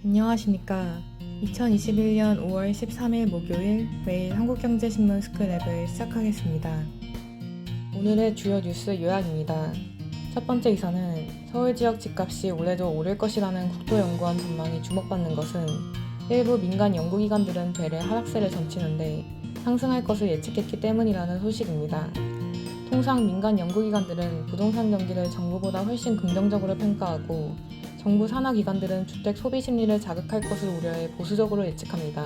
안녕하십니까. 2021년 5월 13일 목요일 매일 한국경제신문 스크랩을 시작하겠습니다. 오늘의 주요 뉴스 요약입니다. 첫 번째 기사는 서울 지역 집값이 올해도 오를 것이라는 국토연구원 전망이 주목받는 것은 일부 민간 연구기관들은 되레 하락세를 점치는데 상승할 것을 예측했기 때문이라는 소식입니다. 통상 민간 연구기관들은 부동산 경기를 정부보다 훨씬 긍정적으로 평가하고 정부 산하기관들은 주택 소비 심리를 자극할 것을 우려해 보수적으로 예측합니다.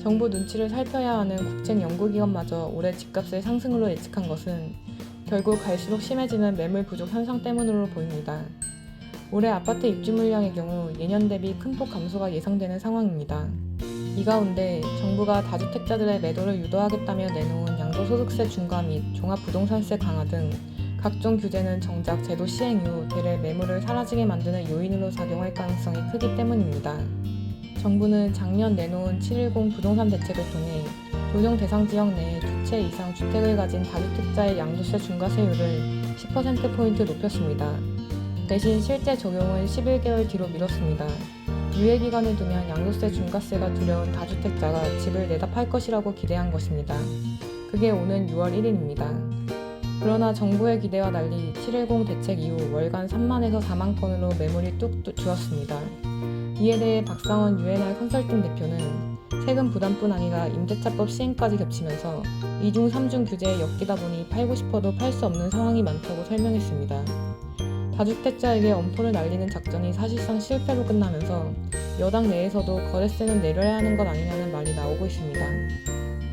정부 눈치를 살펴야 하는 국책 연구기관마저 올해 집값을 상승으로 예측한 것은 결국 갈수록 심해지는 매물 부족 현상 때문으로 보입니다. 올해 아파트 입주 물량의 경우 예년 대비 큰 폭 감소가 예상되는 상황입니다. 이 가운데 정부가 다주택자들의 매도를 유도하겠다며 내놓은 양도소득세 중과 및 종합부동산세 강화 등 각종 규제는 정작 제도 시행 이후 대래 매물을 사라지게 만드는 요인으로 작용할 가능성이 크기 때문입니다. 정부는 작년 내놓은 7.10 부동산 대책을 통해 조정 대상 지역 내에 두 채 이상 주택을 가진 다주택자의 양도세 중과세율을 10%포인트 높였습니다. 대신 실제 적용은 11개월 뒤로 미뤘습니다. 유예기간을 두면 양도세 중과세가 두려운 다주택자가 집을 내다 팔 것이라고 기대한 것입니다. 그게 오는 6월 1일입니다. 그러나 정부의 기대와 달리 7.10 대책 이후 월간 3만에서 4만 건으로 매물이 뚝 줄었습니다. 이에 대해 박상원 UNR 컨설팅 대표는 세금 부담뿐 아니라 임대차법 시행까지 겹치면서 2중 3중 규제에 엮이다 보니 팔고 싶어도 팔 수 없는 상황이 많다고 설명했습니다. 다주택자에게 엄포를 날리는 작전이 사실상 실패로 끝나면서 여당 내에서도 거래세는 내려야 하는 것 아니냐는 말이 나오고 있습니다.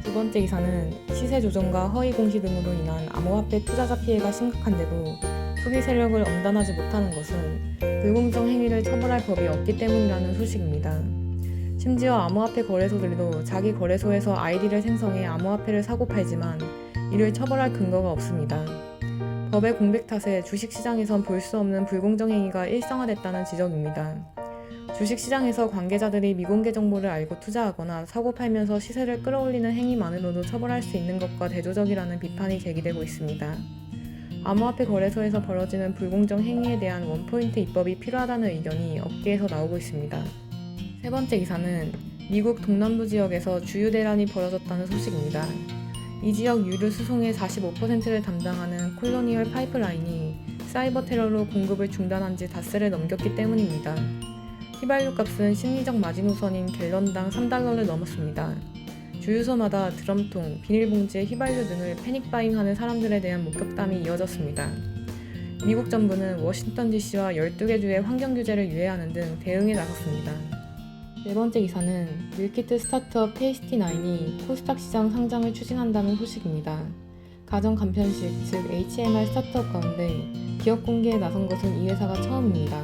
두 번째 기사는 시세 조정과 허위 공시 등으로 인한 암호화폐 투자자 피해가 심각한데도 소비 세력을 엄단하지 못하는 것은 불공정 행위를 처벌할 법이 없기 때문이라는 소식입니다. 심지어 암호화폐 거래소들도 자기 거래소에서 아이디를 생성해 암호화폐를 사고 팔지만 이를 처벌할 근거가 없습니다. 법의 공백 탓에 주식시장에선 볼 수 없는 불공정 행위가 일상화됐다는 지적입니다. 주식시장에서 관계자들이 미공개 정보를 알고 투자하거나 사고 팔면서 시세를 끌어올리는 행위만으로도 처벌할 수 있는 것과 대조적이라는 비판이 제기되고 있습니다. 암호화폐 거래소에서 벌어지는 불공정 행위에 대한 원포인트 입법이 필요하다는 의견이 업계에서 나오고 있습니다. 세 번째 기사는 미국 동남부 지역에서 주유 대란이 벌어졌다는 소식입니다. 이 지역 유류 수송의 45%를 담당하는 콜로니얼 파이프라인이 사이버 테러로 공급을 중단한 지 닷새를 넘겼기 때문입니다. 휘발유 값은 심리적 마지노선인 갤런당 3달러를 넘었습니다. 주유소마다 드럼통, 비닐봉지에 휘발유 등을 패닉바잉하는 사람들에 대한 목격담이 이어졌습니다. 미국 정부는 워싱턴 DC와 12개 주의 환경 규제를 유예하는 등 대응에 나섰습니다. 네 번째 기사는 밀키트 스타트업 테이스티9이 코스닥 시장 상장을 추진한다는 소식입니다. 가정 간편식, 즉 HMR 스타트업 가운데 기업 공개에 나선 것은 이 회사가 처음입니다.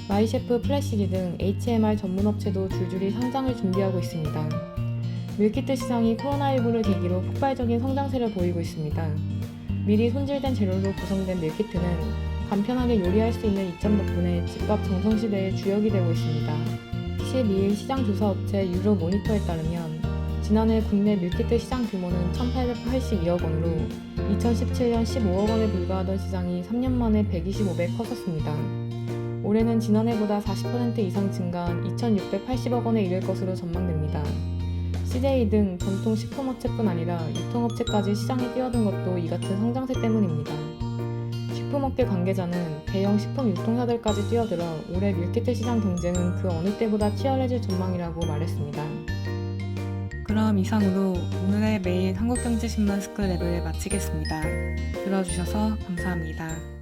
마이셰프, 플래시지 등 HMR 전문 업체도 줄줄이 상장을 준비하고 있습니다. 밀키트 시장이 코로나19를 계기로 폭발적인 성장세를 보이고 있습니다. 미리 손질된 재료로 구성된 밀키트는 간편하게 요리할 수 있는 이점 덕분에 집밥 정성시대의 주역이 되고 있습니다. 12일 시장 조사 업체 유로 모니터에 따르면 지난해 국내 밀키트 시장 규모는 1,882억 원으로 2017년 15억 원에 불과하던 시장이 3년 만에 125배 커졌습니다. 올해는 지난해보다 40% 이상 증가한 2,680억 원에 이를 것으로 전망됩니다. CJ 등 전통 식품업체뿐 아니라 유통업체까지 시장에 뛰어든 것도 이 같은 성장세 때문입니다. 식품업계 관계자는 대형 식품 유통사들까지 뛰어들어 올해 밀키트 시장 경쟁은 그 어느 때보다 치열해질 전망이라고 말했습니다. 그럼 이상으로 오늘의 매일 한국경제신문 스크랩을 마치겠습니다. 들어주셔서 감사합니다.